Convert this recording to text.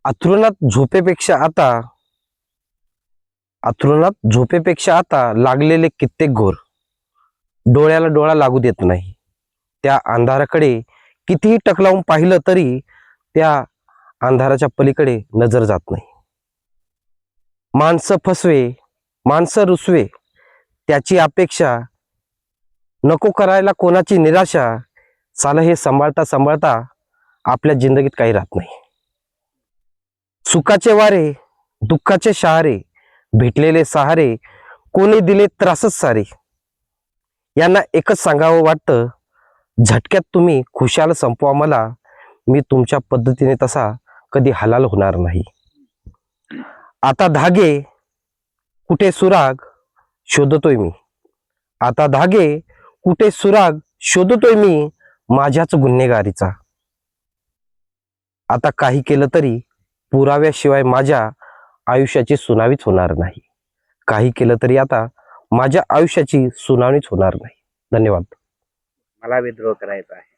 अंथरुणात झोपेपेक्षा आता लागलेले कित्येक घोर डोळ्याला डोळा लागू देत नाही. त्या अंधाराकडे कितीही टक लावून पाहिलं तरी त्या अंधाराच्या पलीकडे नजर जात नाही. माणसं फसवे, माणसं रुसवे, त्याची अपेक्षा, नको करायला कोणाची निराशा, साला हे सांभाळता सांभाळता आपल्या जिंदगीत काही राहत नाही. सुखाचे वारे, दुःखाचे शहारे, भेटलेले सहारे, कोणी दिले त्रासच सारे. यांना एकच सांगावं वाटतं, झटक्यात तुम्ही खुशाल संपवा मला, मी तुमच्या पद्धतीने तसा कधी हलाल होणार नाही. आता धागे कुठे सुराग शोधतोय मी, आता धागे कुठे सुराग शोधतोय मी माझ्याच गुन्हेगारीचा. आता काही केलं तरी पुराव्याशिवाय माझ्या आयुष्याची सुनावीच होणार नाही. काही केलं तरी आता माझ्या आयुष्याची सुनावणीच होणार नाही. धन्यवाद. मला विद्रोह करायचा आहे.